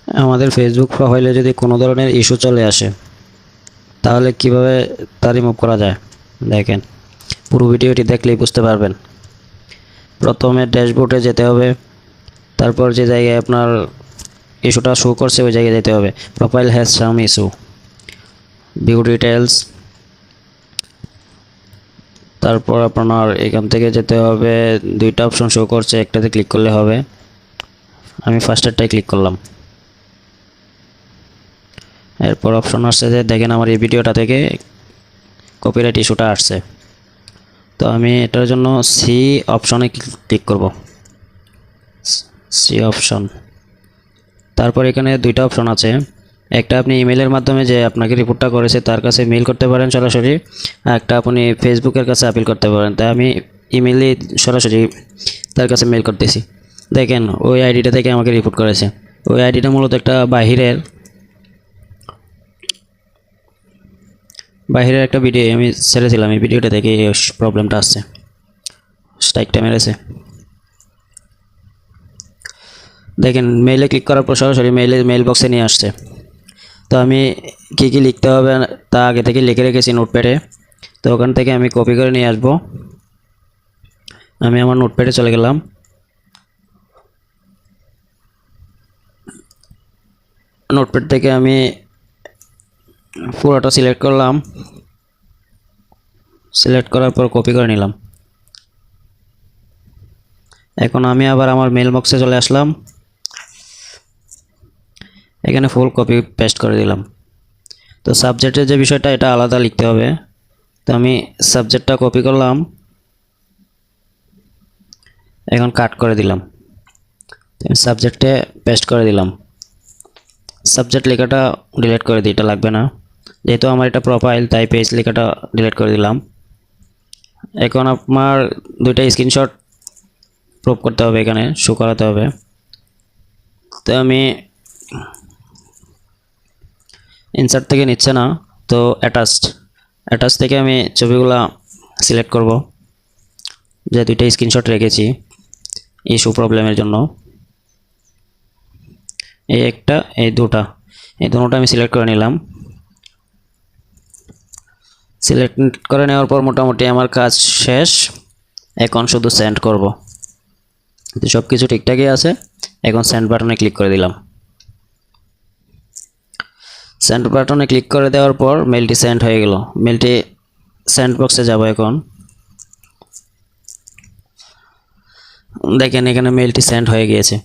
আমাদের ফেসবুক প্রোফাইলে যদি কোনো ধরনের ইস্যু চলে আসে তাহলে কিভাবে তা রিমুভ করা যায় দেখেন, পুরো ভিডিওটি দেখলেই বুঝতে পারবেন। প্রথমে ড্যাশবোর্ডে যেতে হবে, তারপর যে জায়গায় আপনার ইস্যুটা শো করছে ওই জায়গায় যেতে হবে। Profile has some issue, view details, তারপর আপনার এখান থেকে যেতে হবে। দুইটা অপশন শো করছে, একটাতে ক্লিক করলে হবে। আমি ফার্স্টেরটাই ক্লিক করলাম। এরপর অপশন আসছে যে দেখেন আমার এই ভিডিওটা থেকে কপিরাইট ইস্যুটা আসছে, তো আমি এটার জন্য সি অপশনে ক্লিক করব। সি অপশন, তারপর এখানে দুইটা অপশন আছে। একটা আপনি ইমেলের মাধ্যমে যে আপনাকে রিপোর্টটা করেছে তার কাছে মেইল করতে পারেন সরাসরি, আর একটা আপনি ফেসবুকের কাছে আপিল করতে পারেন। তাই আমি ইমেলে সরাসরি তার কাছে মেইল করতেছি। দেখেন ওই আইডিটা থেকে আমাকে রিপোর্ট করেছে। ওই আইডিটা মূলত একটা বাহিরের একটা ভিডিও আমি ছেড়েছিলাম, এই ভিডিওটা থেকে এই প্রবলেমটা আসছে, স্ট্রাইকটা মেরেছে। দেখেন মেইলে ক্লিক করার পর সরাসরি মেইল বক্সে নিয়ে আসছে। তো আমি কী কী লিখতে হবে তা আগে থেকে লিখে রেখেছি নোটপ্যাডে, তো ওখান থেকে আমি কপি করে নিয়ে আসব। আমি আমার নোটপ্যাডে চলে গেলাম। নোটপ্যাড থেকে আমি পুরোটা সিলেক্ট করলাম, সিলেক্ট করার পর কপি করে নিলাম। এখন আমি আবার আমার মেল বক্সে চলে আসলাম, এখানে ফুল কপি পেস্ট করে দিলাম। তো সাবজেক্টের যে বিষয়টা এটা আলাদা লিখতে হবে, তো আমি সাবজেক্টটা কপি করলাম, এখন কাট করে দিলাম, সাবজেক্টে পেস্ট করে দিলাম। সাবজেক্ট লেখাটা ডিলিট করে দিই, এটা লাগবে না, যেহেতু আমার এটা প্রোফাইল তাই পেজ লেখাটা ডিলিট করে দিলাম। এখন আপনার দুইটা স্ক্রিনশট প্রুফ করতে হবে, এখানে শো করাতে হবে। তো আমি ইনসার্ট থেকে নিচ্ছে না, তো অ্যাটাচ থেকে আমি ছবিগুলা সিলেক্ট করব, যে দুইটা স্ক্রিনশট রেখেছি ইস্যু প্রবলেমের জন্য। এই একটা, এই দুটোটা আমি সিলেক্ট করে নিলাম। সিলেক্ট করে নেওয়ার পর মোটামুটি আমার কাজ শেষ, এখন শুধু সেন্ড করব। তো সব কিছু ঠিকঠাকই আছে, এখন সেন্ড বাটনে ক্লিক করে দিলাম। সেন্ড বাটনে ক্লিক করে দেওয়ার পর মেলটি সেন্ড হয়ে গেল। মেলটি সেন্ড বক্সে যাব। এখন দেখেন এখানে মেলটি সেন্ড হয়ে গিয়েছে।